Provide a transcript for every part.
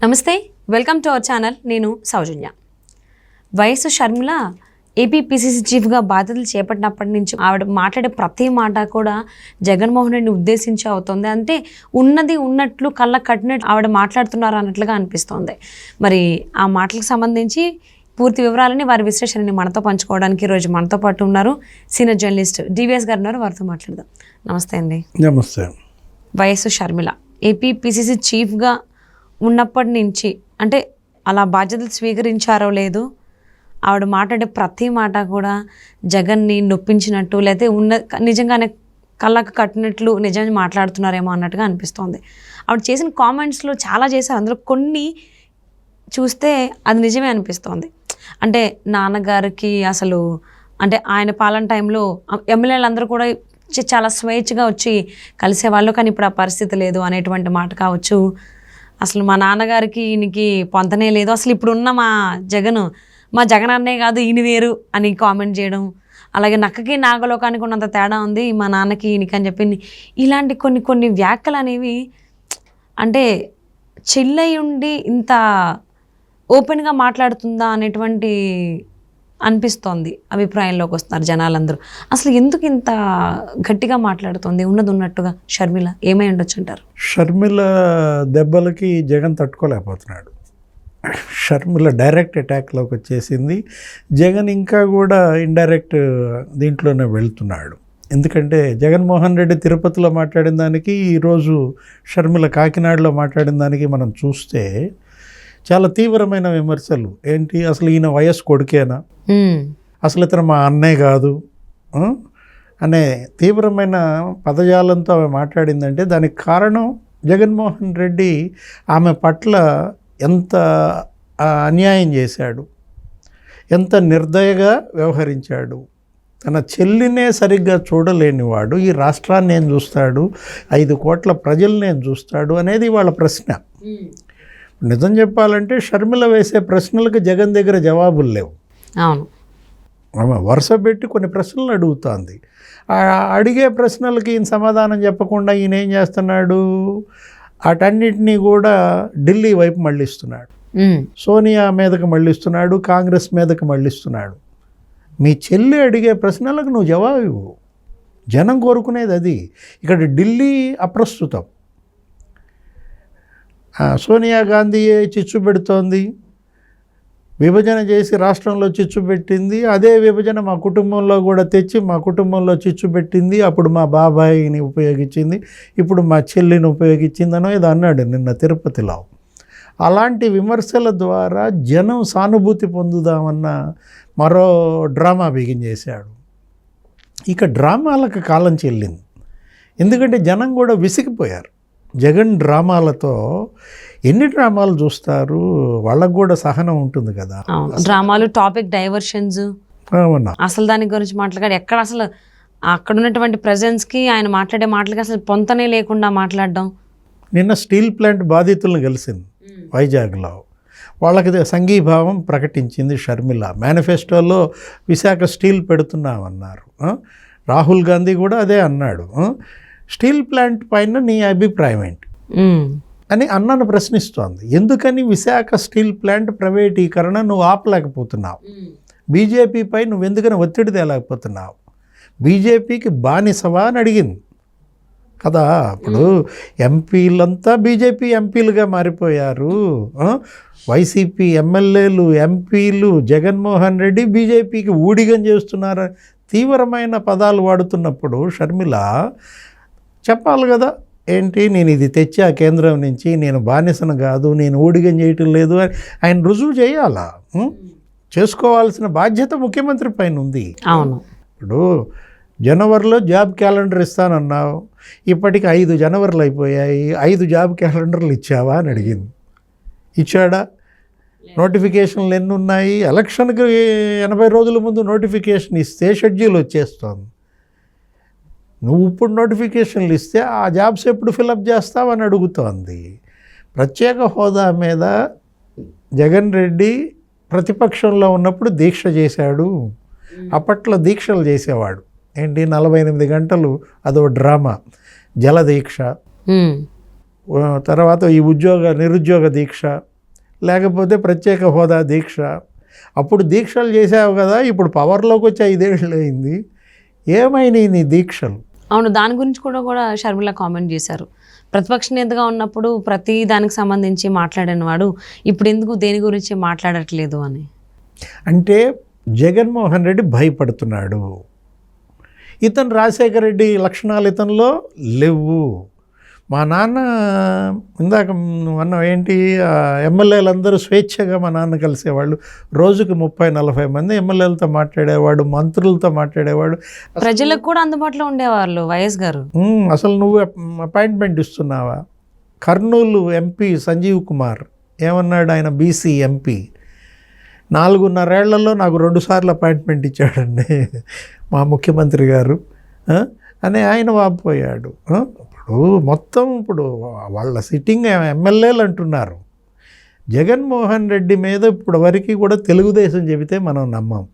నమస్తే, welcome to our channel. నేను సౌజన్య. YS Sharmila APPCC చీఫ్గా బాధ్యతలు చేపట్టినప్పటి నుంచి ఆవిడ మాట్లాడే ప్రతి మాట కూడా జగన్మోహన్ రెడ్డిని ఉద్దేశించి అవుతుంది. అంటే ఉన్నది ఉన్నట్లు కళ్ళ కట్టినట్లు ఆవిడ మాట్లాడుతున్నారు అన్నట్లుగా అనిపిస్తోంది. మరి ఆ మాటలకు సంబంధించి పూర్తి వివరాలని వారి విశ్లేషణని మనతో పంచుకోవడానికి ఈరోజు మనతో పాటు ఉన్నారు సీనియర్ జర్నలిస్ట్ డివిఎస్ గారు ఉన్నారు. వారితో మాట్లాడదాం. నమస్తే అండి. నమస్తే. వైఎస్ షర్మిల ఏపీపీసీసీ చీఫ్గా ఉన్నప్పటి నుంచి అంటే అలా బాధ్యతలు స్వీకరించారో లేదు, ఆవిడ మాట్లాడే ప్రతి మాట కూడా జగన్ని నొప్పించినట్టు లేకపోతే నిజంగానే కళ్ళకు కట్టినట్లు నిజంగా మాట్లాడుతున్నారేమో అన్నట్టుగా అనిపిస్తోంది. ఆవిడ చేసిన కామెంట్స్లో చాలా చేశారు, అందులో కొన్ని చూస్తే అది నిజమే అనిపిస్తోంది. అంటే నాన్నగారికి అసలు అంటే ఆయన పాలన టైంలో ఎమ్మెల్యేలు అందరూ కూడా చాలా స్వేచ్ఛగా వచ్చి కలిసేవాళ్ళు, కానీ ఇప్పుడు ఆ పరిస్థితి లేదు అనేటువంటి మాట కావచ్చు. అసలు మా నాన్నగారికి ఈయనకి పొంతనే లేదు, అసలు ఇప్పుడున్న మా జగన్ అన్నే కాదు ఈయన వేరు అని కామెంట్ చేయడం, అలాగే నక్కకి నాగలోకానికి ఉన్నంత తేడా ఉంది మా నాన్నకి ఈయనకి అని చెప్పి ఇలాంటి కొన్ని వ్యాఖ్యలు అనేవి అంటే చెల్లయి ఉండి ఇంత ఓపెన్గా మాట్లాడుతుందా అనేటువంటి అనిపిస్తోంది. అభిప్రాయంలోకి వస్తున్నారు జనాలందరూ. అసలు ఎందుకు ఇంత గట్టిగా మాట్లాడుతుంది ఉన్నది ఉన్నట్టుగా షర్మిల? ఏమై ఉండొచ్చు అంటారు? షర్మిల దెబ్బలకి జగన్ తట్టుకోలేకపోతున్నాడు. షర్మిల డైరెక్ట్ అటాక్లోకి వచ్చేసింది. జగన్ ఇంకా కూడా ఇండైరెక్ట్ దీంట్లోనే వెళ్తున్నాడు. ఎందుకంటే జగన్మోహన్ రెడ్డి తిరుపతిలో మాట్లాడిన దానికి ఈరోజు షర్మిల కాకినాడలో మాట్లాడిన దానికి మనం చూస్తే చాలా తీవ్రమైన విమర్శలు. ఏంటి, అసలు ఈయన వయస్సు కొడుకేనా, అసలు ఇతను మా అన్నయ్య కాదు అనే తీవ్రమైన పదజాలంతో ఆమె మాట్లాడిందంటే దానికి కారణం జగన్మోహన్ రెడ్డి ఆమె పట్ల ఎంత అన్యాయం చేశాడు, ఎంత నిర్దయగా వ్యవహరించాడు. తన చెల్లినే సరిగ్గా చూడలేనివాడు ఈ రాష్ట్రాన్ని ఏం చూస్తాడు, 5 కోట్ల ప్రజల్ని ఏం చూస్తాడు అనేది వాళ్ళ ప్రశ్న. నిజం చెప్పాలంటే షర్మిల వేసే ప్రశ్నలకు జగన్ దగ్గర జవాబులు లేవు. అవును, ఆమె వరుస పెట్టి కొన్ని ప్రశ్నలు అడుగుతోంది. అడిగే ప్రశ్నలకి ఈయన సమాధానం చెప్పకుండా ఈయన ఏం చేస్తున్నాడు, వాటన్నిటినీ కూడా ఢిల్లీ వైపు మళ్ళిస్తున్నాడు, సోనియా మీదకి మళ్ళిస్తున్నాడు, కాంగ్రెస్ మీదకి మళ్ళిస్తున్నాడు. మీ చెల్లి అడిగే ప్రశ్నలకు నువ్వు జవాబు ఇవ్వు. జనం కోరుకునేది అది. ఇక్కడ ఢిల్లీ అప్రస్తుతం. సోనియా గాంధీ చిచ్చు పెడుతోంది, విభజన చేసి రాష్ట్రంలో చిచ్చు పెట్టింది. అదే విభజన మా కుటుంబంలో కూడా తెచ్చి మా కుటుంబంలో చిచ్చు పెట్టింది. అప్పుడు మా బాబాయిని ఉపయోగించింది, ఇప్పుడు మా చెల్లిని ఉపయోగించిందనో ఏదో అన్నాడు నిన్న తిరుపతిలో. అలాంటి విమర్శల ద్వారా జనం సానుభూతి పొందుదామన్న మరో డ్రామా బిగించేశాడు. ఇక డ్రామాలకు కాలం చెల్లింది. ఎందుకంటే జనం కూడా విసిగిపోయారు జగన్ డ్రామాలతో. ఎన్ని డ్రామాలు చూస్తారు, వాళ్ళకు కూడా సహనం ఉంటుంది కదా. డ్రామాలు, టాపిక్ డైవర్షన్స్, అవునా, అసలు దాని గురించి మాట్లాడారు. ఎక్కడ అసలు అక్కడ ఉన్నటువంటి ప్రెజెన్స్కి ఆయన మాట్లాడే మాటలకి అసలు పొంతనే లేకుండా మాట్లాడడం. నిన్న స్టీల్ ప్లాంట్ బాధితులను కలిసింది వైజాగ్లో. వాళ్ళకి సంఘీభావం ప్రకటించింది షర్మిల. మేనిఫెస్టోలో విశాఖ స్టీల్ పెడుతున్నామన్నారు. రాహుల్ గాంధీ కూడా అదే అన్నాడు. స్టీల్ ప్లాంట్ పైన నీ అభిప్రాయం ఏంటి అని అన్నను ప్రశ్నిస్తోంది. ఎందుకని విశాఖ స్టీల్ ప్లాంట్ ప్రైవేటీకరణ నువ్వు ఆపలేకపోతున్నావు? బీజేపీపై నువ్వు ఎందుకని ఒత్తిడి తేలేకపోతున్నావు? బీజేపీకి బానిసవా అని అడిగింది కదా. ఇప్పుడు ఎంపీలంతా బీజేపీ ఎంపీలుగా మారిపోయారు. వైసీపీ ఎమ్మెల్యేలు, ఎంపీలు, జగన్మోహన్ రెడ్డి బీజేపీకి ఊడిగం చేస్తున్నారు తీవ్రమైన పదాలు వాడుతున్నప్పుడు షర్మిల చెప్పాలి కదా. ఏంటి, నేను ఇది తెచ్చా కేంద్రం నుంచి, నేను బానిసను కాదు, నేను ఊడిగం చేయటం లేదు అని ఆయన రుజువు చేయాలా. చేసుకోవాల్సిన బాధ్యత ముఖ్యమంత్రి పైన ఉంది. అవును, ఇప్పుడు జనవరిలో జాబ్ క్యాలెండర్ ఇస్తానన్నావు, ఇప్పటికి 5 జనవరిలు అయిపోయాయి, 5 జాబ్ క్యాలెండర్లు ఇచ్చావా అని అడిగింది. ఇచ్చాడా? నోటిఫికేషన్లు ఎన్ని ఉన్నాయి? ఎలక్షన్కి 80 రోజుల ముందు నోటిఫికేషన్ ఇస్తే షెడ్యూల్ వచ్చేస్తుంది. నువ్వు ఇప్పుడు నోటిఫికేషన్లు ఇస్తే ఆ జాబ్స్ ఎప్పుడు ఫిలప్ చేస్తావని అడుగుతోంది. ప్రత్యేక హోదా మీద జగన్ రెడ్డి ప్రతిపక్షంలో ఉన్నప్పుడు దీక్ష చేశాడు. అప్పట్లో దీక్షలు చేసేవాడు. ఏంటి, 48 గంటలు, అదో డ్రామా, జలదీక్ష. తర్వాత ఈ నిరుద్యోగ దీక్ష, లేకపోతే ప్రత్యేక హోదా దీక్ష. అప్పుడు దీక్షలు చేసావు కదా, ఇప్పుడు పవర్లోకి వచ్చి 5 ఏళ్ళు అయింది, ఏమైనాయి నీ దీక్షలు? అవును, దాని గురించి కూడా షర్మిల కామెంట్ చేశారు. ప్రతిపక్ష నేతగా ఉన్నప్పుడు ప్రతి దానికి సంబంధించి మాట్లాడిన వాడు ఇప్పుడు ఎందుకు దేని గురించి మాట్లాడట్లేదు అని. అంటే జగన్మోహన్ రెడ్డి భయపడుతున్నాడు. ఇతను రాజశేఖర రెడ్డి లక్షణాలు ఇతనిలో లేవు. మా నాన్న ఇందాక అన్న ఏంటి, ఎమ్మెల్యేలందరూ స్వేచ్ఛగా మా నాన్న కలిసేవాళ్ళు. రోజుకి 30-40 మంది ఎమ్మెల్యేలతో మాట్లాడేవాడు, మంత్రులతో మాట్లాడేవాడు. ప్రజలకు కూడా అందుబాటులో ఉండేవాళ్ళు వైఎస్ గారు. అసలు నువ్వు అపాయింట్మెంట్ ఇస్తున్నావా? కర్నూలు ఎంపీ సంజీవ్ కుమార్ ఏమన్నాడు, ఆయన బీసీ ఎంపీ, 4.5 ఏళ్లలో నాకు 2 సార్లు అపాయింట్మెంట్ ఇచ్చాడండి మా ముఖ్యమంత్రి గారు అని ఆయన వాపోయాడు. ఇప్పుడు వాళ్ళ సిట్టింగ్ ఎమ్మెల్యేలు అంటున్నారు. జగన్మోహన్ రెడ్డి మీద ఇప్పుడు వరకు కూడా తెలుగుదేశం చెబితే మనం నమ్మం,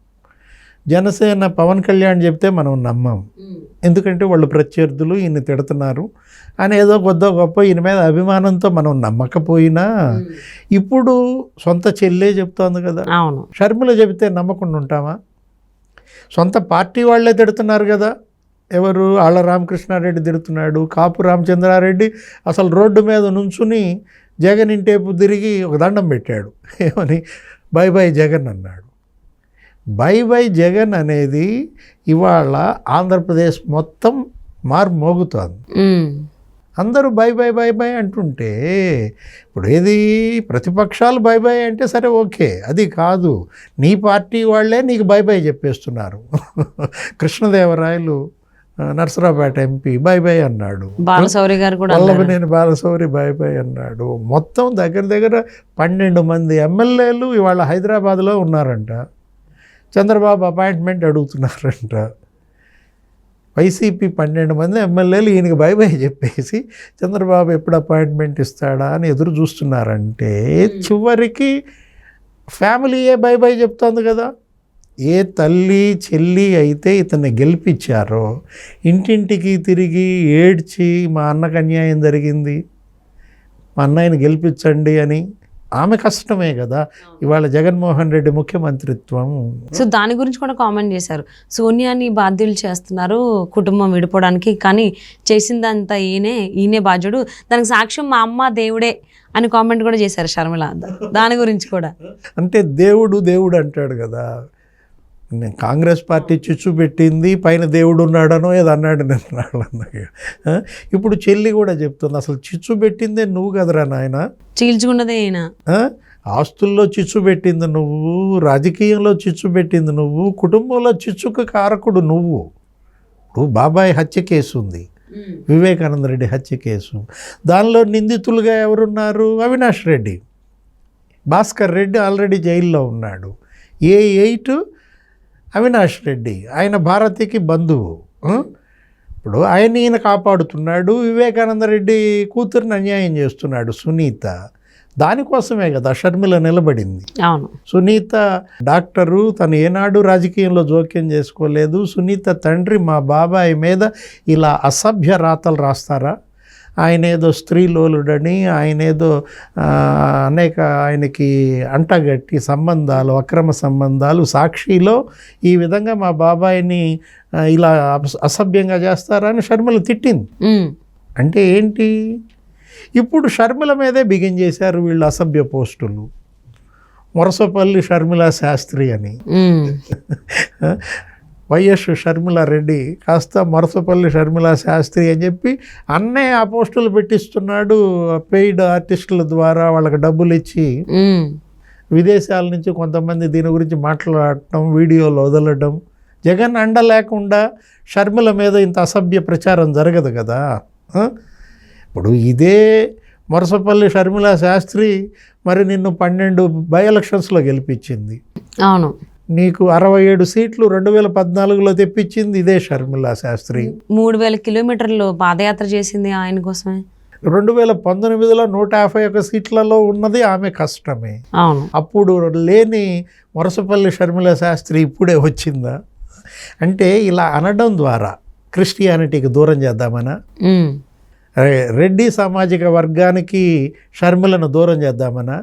జనసేన పవన్ కళ్యాణ్ చెబితే మనం నమ్మం. ఎందుకంటే వాళ్ళు ప్రత్యర్థులు, ఈయన తిడుతున్నారు అని ఏదో గొప్ప ఈయన మీద అభిమానంతో మనం నమ్మకపోయినా ఇప్పుడు సొంత చెల్లే చెప్తోంది కదా. అవును, షర్మిల చెబితే నమ్మకుండా ఉంటామా? సొంత పార్టీ వాళ్ళే తిడుతున్నారు కదా. ఎవరు, ఆళ్ళ రామకృష్ణారెడ్డి తిడుతున్నాడు, కాపు రామచంద్రారెడ్డి అసలు రోడ్డు మీద నుంచుని జగన్ ఇంటేపు తిరిగి ఒక దండం పెట్టాడు. ఏమని, బై బై జగన్ అన్నాడు. బై బై జగన్ అనేది ఇవాళ ఆంధ్రప్రదేశ్ మొత్తం మోగుతోంది. అందరూ బై బై బై బై అంటుంటే ఇప్పుడు ఏది, ప్రతిపక్షాలు బై బై అంటే సరే ఓకే, అది కాదు, నీ పార్టీ వాళ్ళే నీకు బై బై చెప్పేస్తున్నారు. కృష్ణదేవరాయలు నర్సరావుపేట ఎంపీ బై బై అన్నాడు, బాలశౌరి గారు కూడా, నేను బాలశౌరి బై బై అన్నాడు. మొత్తం దగ్గర 12 మంది ఎమ్మెల్యేలు ఇవాళ హైదరాబాద్లో ఉన్నారంట. చంద్రబాబు అపాయింట్మెంట్ అడుగుతున్నారంట. వైసీపీ 12 మంది ఎమ్మెల్యేలు ఈయనకి బై బై చెప్పేసి చంద్రబాబు ఎప్పుడు అపాయింట్మెంట్ ఇస్తాడా అని ఎదురు చూస్తున్నారంటే చివరికి ఫ్యామిలీయే బై బై చెప్తోంది కదా. ఏ తల్లి చెల్లి అయితే ఇతన్ని గెలిపించారో ఇంటింటికి తిరిగి ఏడ్చి మా అన్నకు అన్యాయం జరిగింది, మా అన్నయ్యని గెలిపించండి అని, ఆమె కష్టమే కదా ఇవాళ జగన్మోహన్ రెడ్డి ముఖ్యమంత్రిత్వం. సో దాని గురించి కూడా కామెంట్ చేశారు, సోనియాని బాధ్యులు చేస్తున్నారు కుటుంబం విడిపోవడానికి, కానీ చేసిందంతా ఈయనే బాధ్యుడు, దానికి సాక్ష్యం మా అమ్మ దేవుడే అని కామెంట్ కూడా చేశారు షర్మిల. దాని గురించి కూడా అంటే దేవుడు అంటాడు కదా, నేను కాంగ్రెస్ పార్టీ చిచ్చు పెట్టింది, పైన దేవుడు ఉన్నాడనో ఏదో అన్నాడు నేను. ఇప్పుడు చెల్లి కూడా చెప్తుంది, అసలు చిచ్చు పెట్టిందే నువ్వు కదరా నాయన, చీల్చుకున్నదే అయిన, ఆస్తుల్లో చిచ్చు పెట్టింది నువ్వు, రాజకీయంలో చిచ్చు పెట్టింది నువ్వు, కుటుంబంలో చిచ్చుకు కారకుడు నువ్వు. ఇప్పుడు బాబాయ్ హత్య కేసు ఉంది, వివేకానంద రెడ్డి హత్య కేసు, దానిలో నిందితులుగా ఎవరున్నారు, అవినాష్ రెడ్డి, భాస్కర్ రెడ్డి ఆల్రెడీ జైల్లో ఉన్నాడు. A8 అవినాష్ రెడ్డి, ఆయన భారతికి బంధువు. ఇప్పుడు ఈయన కాపాడుతున్నాడు, వివేకానంద రెడ్డి కూతురుని అన్యాయం చేస్తున్నాడు సునీత. దానికోసమే కదా షర్మిల నిలబడింది. అవును, సునీత డాక్టరు, తను ఏనాడు రాజకీయంలో జోక్యం చేసుకోలేదు. సునీత తండ్రి మా బాబాయ్ మీద ఇలా అసభ్య రాతలు రాస్తారా, ఆయన ఏదో స్త్రీలోలుడని, ఆయన ఏదో ఆయనకి అంటగట్టి సంబంధాలు, అక్రమ సంబంధాలు, సాక్షిలో ఈ విధంగా మా బాబాయిని ఇలా అసభ్యంగా చేస్తారా అని షర్మిల తిట్టింది. అంటే ఏంటి, ఇప్పుడు షర్మిల మీదే బిగిన్ చేశారు వీళ్ళు అసభ్య పోస్టులు. మొరసపల్లి షర్మిల శాస్త్రి అని, వైఎస్ షర్మిలారెడ్డి కాస్త మొరసపల్లి షర్మిల శాస్త్రి అని చెప్పి అన్నే ఆ పోస్టులు పెట్టిస్తున్నాడు. పెయిడ్ ఆర్టిస్టుల ద్వారా వాళ్ళకి డబ్బులు ఇచ్చి విదేశాల నుంచి కొంతమంది దీని గురించి మాట్లాడటం, వీడియోలు వదలడం. జగన్ అండ లేకుండా షర్మిల మీద ఇంత అసభ్య ప్రచారం జరగదు కదా. ఇప్పుడు ఇదే మొరసపల్లి షర్మిల శాస్త్రి మరి నిన్ను 12 బై ఎలక్షన్స్లో గెలిపించింది. అవును, నీకు 67 సీట్లు 2014లో తెప్పించింది ఇదే షర్మిల శాస్త్రి. 3000 కిలోమీటర్లు పాదయాత్ర చేసింది ఆయన కోసమే. 2019లో 151 సీట్లలో ఉన్నది ఆమె కష్టమే. అవును, అప్పుడు లేని మొరసపల్లి షర్మిల శాస్త్రి ఇప్పుడే వచ్చిందా? అంటే ఇలా అనడం ద్వారా క్రిస్టియానిటీకి దూరం చేద్దామనా? రెడ్డి సామాజిక వర్గానికి షర్మిలను దూరం చేద్దామనా,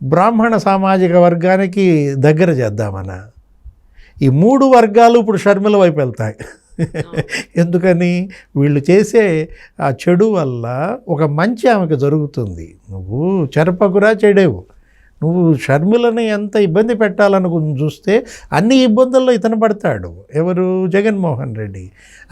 బ్రాహ్మణ సామాజిక వర్గానికి దగ్గర చేద్దామనా? ఈ 3 వర్గాలు ఇప్పుడు షర్మిల వైపు వెళ్తాయి. ఎందుకని? వీళ్ళు చేసే ఆ చెడు వల్ల ఒక మంచి ఆమెకు జరుగుతుంది. నువ్వు చెరపకురా చెడేవు. నువ్వు షర్మిలని ఎంత ఇబ్బంది పెట్టాలనుకుని చూస్తే అన్ని ఇబ్బందుల్లో ఇతను పడతాడు. ఎవరు? జగన్మోహన్ రెడ్డి.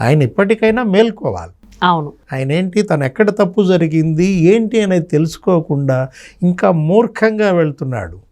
ఆయన ఇప్పటికైనా మేల్కోవాలి. అవును. ఆయన ఏంటి, తను ఎక్కడ తప్పు జరిగింది ఏంటి అనేది తెలుసుకోకుండా ఇంకా మూర్ఖంగా వెళ్తున్నాడు.